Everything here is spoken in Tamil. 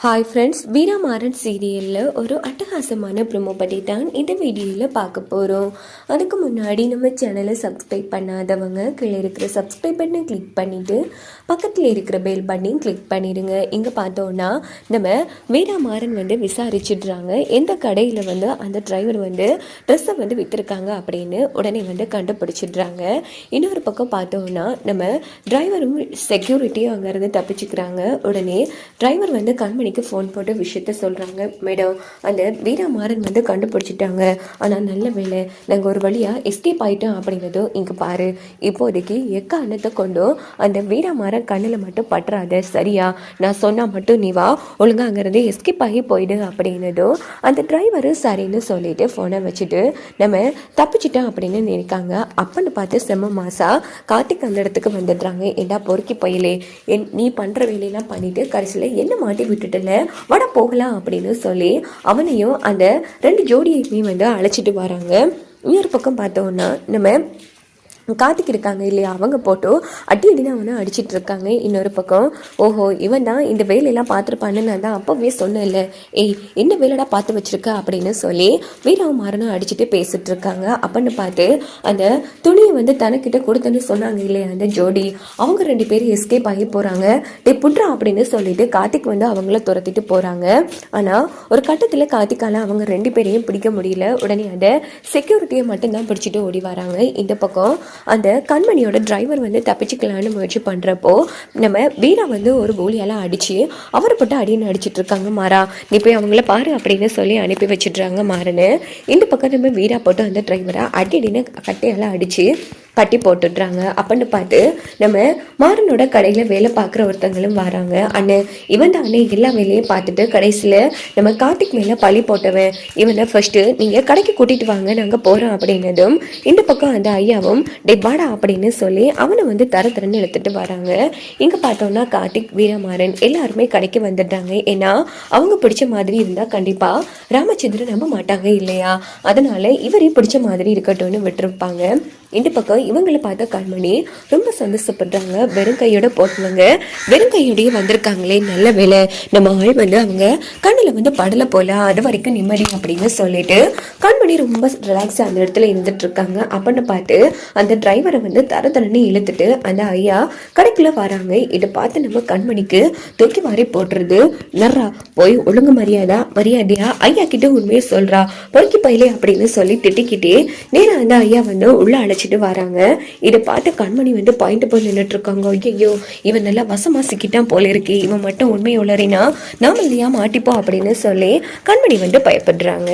ஹாய் ஃப்ரெண்ட்ஸ், வீரமாறன் சீரியலில் ஒரு அட்டகாசமான ப்ரோமோ பற்றி தான் இந்த வீடியோவில் பார்க்க போகிறோம். அதுக்கு முன்னாடி நம்ம சேனலை சப்ஸ்கிரைப் பண்ணாதவங்க கீழே இருக்கிற சப்ஸ்கிரைப் பட்டனை கிளிக் பண்ணிவிட்டு பக்கத்தில் இருக்கிற பெல் பட்டனையும் கிளிக் பண்ணிடுங்க. இங்கே பார்த்தோன்னா நம்ம வீரமாறன் விசாரிச்சிடுறாங்க எந்த கடையில் அந்த டிரைவர் ட்ரெஸ்ஸை விற்றுருக்காங்க அப்படின்னு உடனே கண்டுபிடிச்சிடுறாங்க. இன்னொரு பக்கம் பார்த்தோன்னா நம்ம டிரைவரும் செக்யூரிட்டியும் அங்கேருந்து தப்பிச்சுக்கிறாங்க. உடனே டிரைவர் கண்மணி ஃபோன் போட்டு விஷயத்த சொல்கிறாங்க. மேடம், அந்த வீரமாறன் கண்டுபிடிச்சிட்டாங்க. ஆனால் நல்ல வேலை, நாங்கள் ஒரு வழியாக எஸ்கேப் ஆகிட்டோம் அப்படின்னதும் இங்கே பாரு, இப்போதைக்கு எக்காரணத்தை கொண்டும் அந்த வீரமாறன் கண்ணில் மட்டும் பற்றாத, சரியா? நான் சொன்னால் மட்டும் நீ வா, ஒழுங்காக அங்கேருந்து எஸ்கேப் ஆகி போயிடு அப்படின்னதும் அந்த டிரைவரு சரின்னு சொல்லிட்டு ஃபோனை வச்சுட்டு நம்ம தப்பிச்சிட்டோம் அப்படின்னு நினைக்காங்க. அப்பன்னு பார்த்து செம்ம மாசா கார்த்திக் அந்த இடத்துக்கு வந்துடுறாங்க. ஏண்டா பொறுக்கி போயிலே, நீ பண்ணுற வேலையெல்லாம் பண்ணிட்டு கடைசியில் என்ன மாட்டி விட்டுட்டு வட போகலாம் அப்படின்னு சொல்லி அவனையும் அந்த 2 ஜோடியையுமே அழைச்சிட்டு வராங்க. இன்னொரு பக்கம் பார்த்தோன்னா நம்ம கார்த்திக் இருக்காங்க இல்லையா, அவங்க போட்டு அடின்னு அவனை அடிச்சிட்டு இருக்காங்க. இன்னொரு பக்கம் ஓஹோ, இவன் தான் இந்த வேலையெல்லாம் பார்த்துருப்பான்னு நான் தான் அப்போவே சொன்னேன்ல, ஏய் என்ன வேலைடா பார்த்து வச்சிருக்க அப்படின்னு சொல்லி வீரமாறனும் அடிச்சுட்டு பேசிட்டு இருக்காங்க. அப்படின்னு பார்த்து அந்த துணியை தனக்கிட்ட கொடுத்தேன்னு சொன்னாங்க இல்லையா அந்த ஜோடி, அவங்க 2 பேரும் எஸ்கேப் ஆகி போகிறாங்க. டே புட்றா அப்படின்னு சொல்லிட்டு கார்த்திக் அவங்கள துரத்திட்டு போகிறாங்க. ஆனால் ஒரு கட்டத்தில் கார்த்திக்கால அவங்க 2 பேரையும் பிடிக்க முடியல. உடனே அந்த செக்யூரிட்டியை மட்டும்தான் பிடிச்சிட்டு ஓடி வராங்க. இந்த பக்கம் அந்த கண்மணியோட டிரைவர் தப்பிச்சுக்கலான்னு முயற்சி பண்ணுறப்போ நம்ம வீரா ஒரு கோலியெல்லாம் அடித்து அவரை போட்டு அடின்னு அடிச்சிட்டு இருக்காங்க. மாறா, நீ போய் அவங்கள பாரு அப்படின்னு சொல்லி அனுப்பி வச்சிடுறாங்க மாறன்னு. இந்த பக்கம் நம்ம வீரா போட்டு அந்த டிரைவரை அடின்னு கட்டையெல்லாம் அடித்து கட்டி போட்டுடுறாங்க. அப்படின்னு பார்த்து நம்ம மாறனோட கடையில் வேலை பார்க்குற ஒருத்தங்களும் வராங்க. அண்ணன் இவன் தான் அண்ணன் எல்லா வேலையும் பார்த்துட்டு கடைசியில் நம்ம கார்த்திக் மேலே பழி போட்டவன், இவனை ஃபஸ்ட்டு நீங்கள் கடைக்கு கூட்டிகிட்டு வாங்க, நாங்கள் போகிறோம் அப்படின்னதும் இந்த பக்கம் அந்த ஐயாவும் டே வாடா அப்படின்னு சொல்லி அவனை தரன்னு எடுத்துகிட்டு வராங்க. இங்கே பார்த்தோன்னா கார்த்திக், வீரமாறன் எல்லாருமே கடைக்கு வந்துடுறாங்க. ஏன்னா அவங்க பிடிச்ச மாதிரி இருந்தால் கண்டிப்பாக ராமச்சந்திரன் நம்ப மாட்டாங்க இல்லையா, அதனால இவரே பிடிச்ச மாதிரி இருக்கட்டும்னு விட்டுருப்பாங்க. இந்த பக்கம் இவங்களை பார்த்த கண்மணி ரொம்ப சந்தோஷப்படுறாங்க. வெறும் கையோட போட்டுவாங்க, வெறும் கையோடய வந்திருக்காங்களே, நல்ல வேலை, நம்ம ஆள் அவங்க கண்ணில் படலை போல, அது வரைக்கும் நிம்மதி அப்படின்னு சொல்லிட்டு கண்மணி ரொம்ப ரிலாக்ஸாக அந்த இடத்துல இருந்துட்டு இருக்காங்க. அப்படின்னு பார்த்து அந்த டிரைவரை தரன்னு இழுத்துட்டு அந்த ஐயா கடைக்குள்ள வராங்க. இதை பார்த்து நம்ம கண்மணிக்கு தூக்கி வாரி போட்டுருது. நர்றா போய் ஒழுங்கு மரியாதையா ஐயா கிட்ட உண்மையை சொல்றா, பொறுக்கி பயிலே அப்படின்னு சொல்லி திட்டிக்கிட்டே நேரம் அந்த ஐயா உள்ள அழைச்சிட்டு வராங்க. இதை பார்த்து கண்மணி பாயிண்ட் போய் நின்றுட்டு இருக்காங்க. ஐயோ, இவன் நல்லா வசமா சிக்கிட்டான் போல இருக்கு, இவன் மட்டும் உண்மை உளறினா நாம இல்லையா மாட்டிப்போம் அப்படின்னு சொல்லி கண்மணி பயப்படுறாங்க.